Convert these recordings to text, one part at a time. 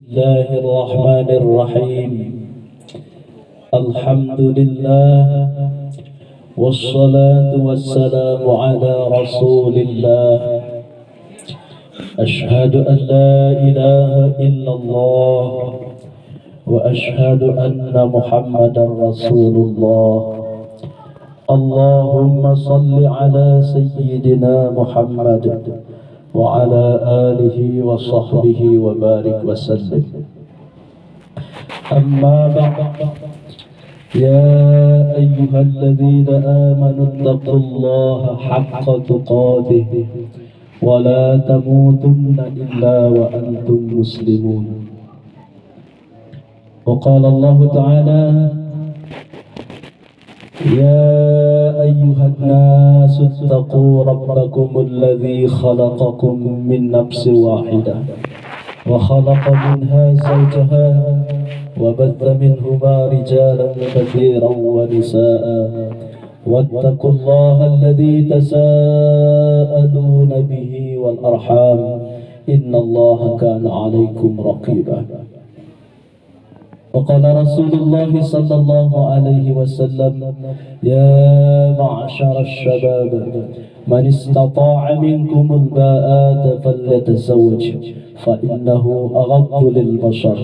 الله الرحمن الرحيم. الحمد لله والصلاة والسلام على رسول الله. أشهد أن لا إله إلا الله وأشهد أن محمدا رسول الله. اللهم صل على سيدنا محمد وعلى آله وصحبه وبارك وسلم. أما بعد، يا أيها الذين آمنوا اتقوا الله حق تقاته ولا تموتن إلا وأنتم مسلمون. وقال الله تعالى: يا أيها الناس اتقوا ربكم الذي خلقكم من نفس واحدة وخلق منها زوجها وبث منهما رجالا كثيرا ونساء واتقوا الله الذي تساءلون به والأرحام إن الله كان عليكم رقيبا. وقال رسول الله صلى الله عليه وسلم: يا معشر الشباب من استطاع منكم الباءة فليتزوج فإنه أغض للبصر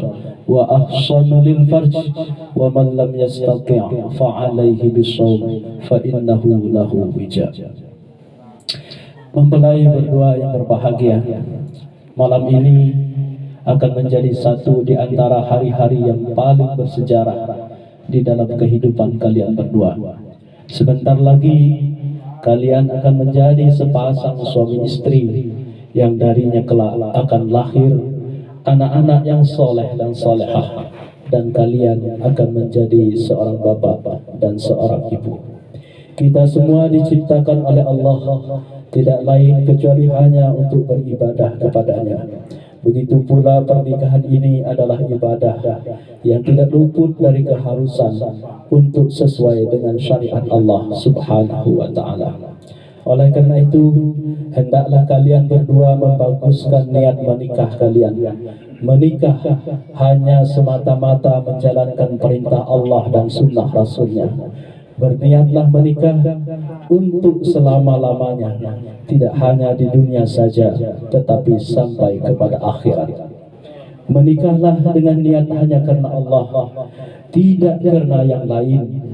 وأحصن للفرج ومن لم يستطع فعليه بالصوم فإنه له وجاء. Mempelai berdua yang berbahagia, malam ini akan menjadi satu di antara hari-hari yang paling bersejarah di dalam kehidupan kalian berdua. Sebentar lagi kalian akan menjadi sepasang suami istri yang darinya kelak akan lahir anak-anak yang soleh dan solehah, dan kalian akan menjadi seorang bapak dan seorang ibu. Kita semua diciptakan oleh Allah tidak lain kecuali hanya untuk beribadah kepadanya. Begitu pula pernikahan ini adalah ibadah yang tidak luput dari keharusan untuk sesuai dengan syariat Allah Subhanahu wa ta'ala. Oleh karena itu, hendaklah kalian berdua membaguskan niat menikah kalian. Menikah hanya semata-mata menjalankan perintah Allah dan sunnah Rasulnya. Berniatlah menikah untuk selama-lamanya, tidak hanya di dunia saja, tetapi sampai kepada akhirat. Menikahlah dengan niat hanya karena Allah, tidak karena yang lain.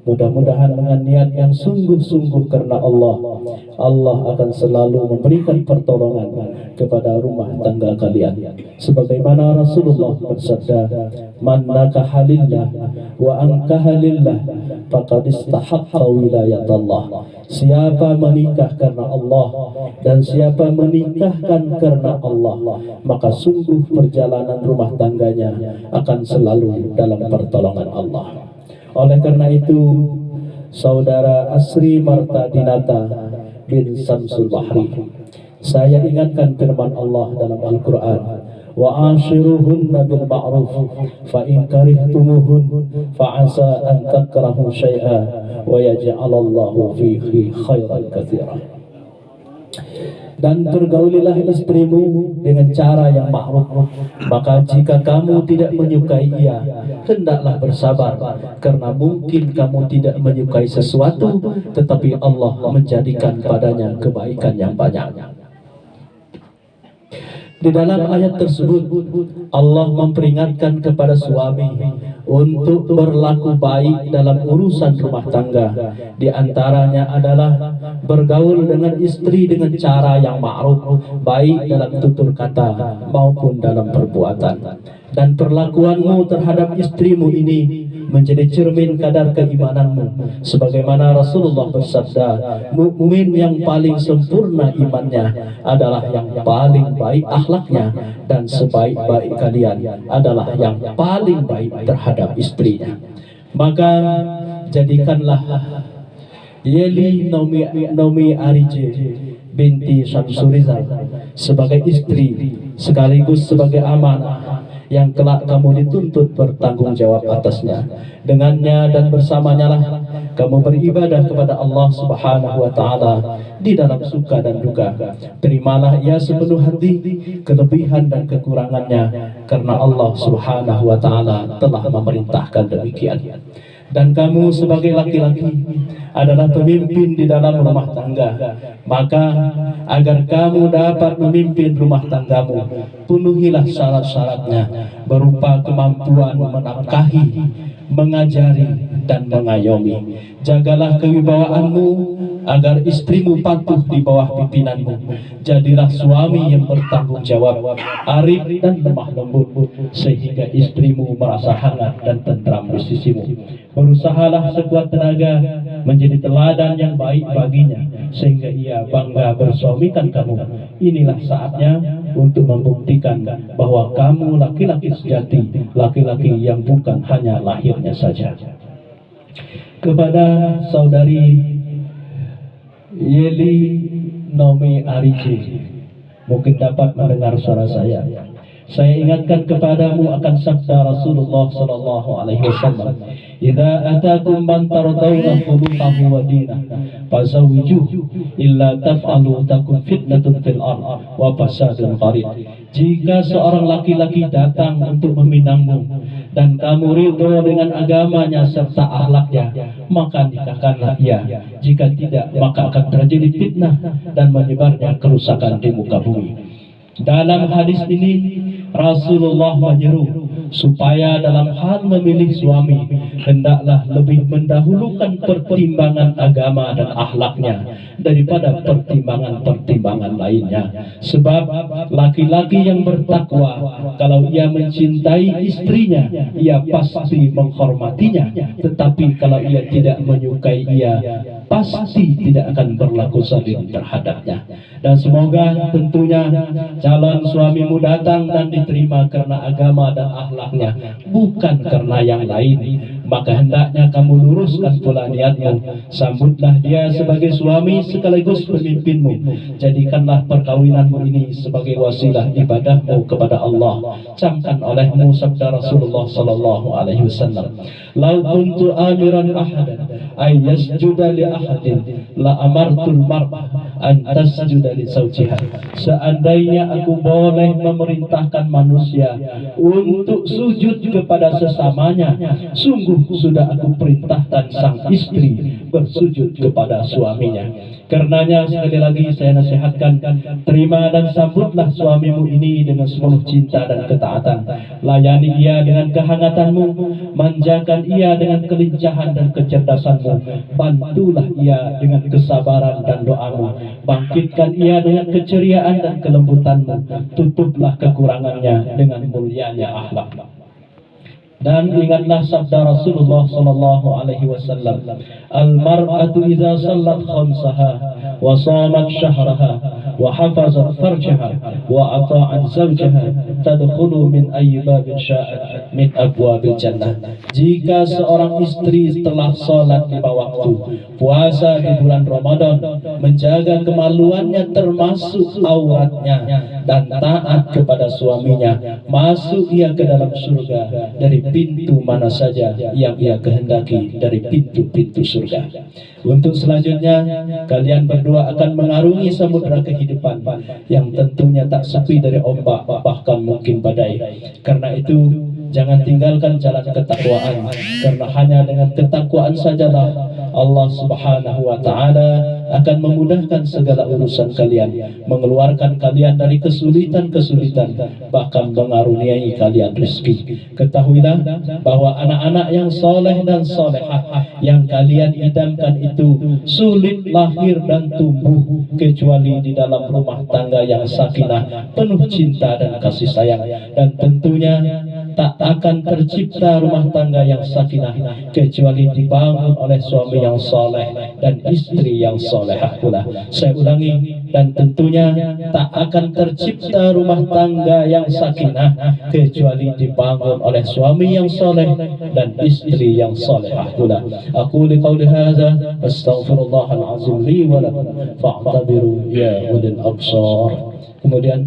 Mudah-mudahan dengan niat yang sungguh-sungguh karena Allah, Allah akan selalu memberikan pertolongan kepada rumah tangga kalian. Sebagaimana Rasulullah bersabda, "Man nakaha lillah wa ankaha lillah faqad istahaqqa wilayatullah." Siapa menikah karena Allah dan siapa menikahkan karena Allah, maka sungguh perjalanan rumah tangganya akan selalu dalam pertolongan Allah. Oleh karena itu, saudara Asri Martadinata bin Samsul Bahri, saya ingatkan firman Allah dalam Al-Quran, wa ashiruhunna bil ma'ruf fa in karihtumuhun fa asa an takrahu syai'a wa yaj'alallahu fihi khairan katsiran. Dan pergaulilah istrimu dengan cara yang ma'ruf. Maka jika kamu tidak menyukai ia, hendaklah bersabar, karena mungkin kamu tidak menyukai sesuatu, tetapi Allah menjadikan padanya kebaikan yang banyak. Di dalam ayat tersebut, Allah memperingatkan kepada suami untuk berlaku baik dalam urusan rumah tangga. Di antaranya adalah bergaul dengan istri dengan cara yang ma'ruf, baik dalam tutur kata maupun dalam perbuatan. Dan perlakuanmu terhadap istrimu ini menjadi cermin kadar keimananmu. Sebagaimana Rasulullah bersabda, mukmin yang paling sempurna imannya adalah yang paling baik akhlaknya, dan sebaik-baik kalian adalah yang paling baik terhadap istrinya. Maka jadikanlah Yeli Nomi Arije binti Syamsurizal sebagai istri sekaligus sebagai amanah yang kelak kamu dituntut bertanggung jawab atasnya. Dengannya dan bersamanya lah kamu beribadah kepada Allah Subhanahu wa Ta'ala di dalam suka dan duka. Terimalah ia sepenuh hati kelebihan dan kekurangannya, karena Allah Subhanahu wa Ta'ala telah memerintahkan demikian. Dan kamu sebagai laki-laki adalah pemimpin di dalam rumah tangga, maka agar kamu dapat memimpin rumah tanggamu, penuhilah syarat-syaratnya berupa kemampuan menafkahi, mengajari, dan mengayomi. Jagalah kewibawaanmu agar istrimu patuh di bawah pimpinanmu. Jadilah suami yang bertanggung jawab, arif dan lemah lembut, sehingga istrimu merasa hangat dan tentram di sisimu. Berusahalah sekuat tenaga menjadi teladan yang baik baginya, sehingga ia bangga bersuamikan kamu. Inilah saatnya untuk membuktikan bahwa kamu laki-laki sejati, laki-laki yang bukan hanya lahirnya saja. Kepada saudari Yeli Nomi Arici, mungkin dapat mendengar suara saya ingatkan kepadamu akan sabda Rasulullah sallallahu alaihi wasallam, "Idza atakum man tardawna khuluquhu wa dinahu fazawwijuhu, illa taf'alu takun fitnatun fil ard wa fasadun qarib." Jika seorang laki-laki datang untuk meminangmu dan kamu ridho dengan agamanya serta akhlaknya, maka nikahkanlah ia. Jika tidak, maka akan terjadi fitnah dan menyebarnya kerusakan di muka bumi. Dalam hadis ini Rasulullah menyeru supaya dalam hal memilih suami hendaklah lebih mendahulukan pertimbangan agama dan akhlaknya daripada pertimbangan-pertimbangan lainnya. Sebab laki-laki yang bertakwa, kalau ia mencintai istrinya, ia pasti menghormatinya. Tetapi kalau ia tidak menyukai ia, pasti tidak akan berlaku zalim terhadapnya. Dan semoga tentunya calon suamimu datang dan diterima karena agama dan akhlaknya, bukan karena yang lain. Maka hendaknya kamu luruskan pula niatmu. Sambutlah dia sebagai suami sekaligus pemimpinmu. Jadikanlah perkawinanmu ini sebagai wasilah ibadahmu kepada Allah. Camkan olehmu sabda Rasulullah sallallahu alaihi wasallam, "Lau kuntu amiran ahadan ay yasjuda li ahadin la amartul mar'ah an tasjuda li zawjiha." Seandainya aku boleh memerintahkan manusia untuk sujud kepada sesamanya, sungguh sudah aku perintahkan sang istri bersujud kepada suaminya. Karenanya sekali lagi saya nasihatkan, terima dan sambutlah suamimu ini dengan sepenuh cinta dan ketaatan. Layani ia dengan kehangatanmu, manjakan ia dengan kelincahan dan kecerdasanmu, bantulah ia dengan kesabaran dan doamu, bangkitkan ia dengan keceriaan dan kelembutanmu, tutuplah kekurangannya dengan mulianya akhlak. Dan ingatlah sabda Rasulullah sallallahu alaihi wasallam, "Al-mar'atu idza sallat khamsaha wa shamat shahraha wa hafazat farjaha wa ata'at zawjaha tadkhulu min ayyi babin sya'at min abwabil jannah." Jika seorang istri telah salat lima waktu, puasa di bulan Ramadan, menjaga kemaluannya termasuk auratnya, dan taat kepada suaminya, masuk ia ke dalam surga dari pintu mana saja yang ia kehendaki dari pintu-pintu surga. Untuk selanjutnya, kalian berdua akan mengarungi samudera kehidupan yang tentunya tak sepi dari ombak, bahkan mungkin badai. Karena itu, jangan tinggalkan jalan ketakwaan, karena hanya dengan ketakwaan sajalah Allah Subhanahu wa Ta'ala akan memudahkan segala urusan kalian, mengeluarkan kalian dari kesulitan-kesulitan, bahkan mengaruniai kalian rezeki. Ketahuilah bahwa anak-anak yang soleh dan solehah yang kalian idamkan itu sulit lahir dan tumbuh kecuali di dalam rumah tangga yang sakinah, penuh cinta dan kasih sayang. Dan tentunya tak akan tercipta rumah tangga yang sakinah kecuali dibangun oleh suami yang soleh dan istri yang solehah pula. Saya ulangi, dan tentunya tak akan tercipta rumah tangga yang sakinah kecuali dibangun oleh suami yang soleh dan istri yang solehah pula. Aku liqauli hadza astaghfirullahal azim li wa lakum fa'tabiru ya ulil absar. Kemudian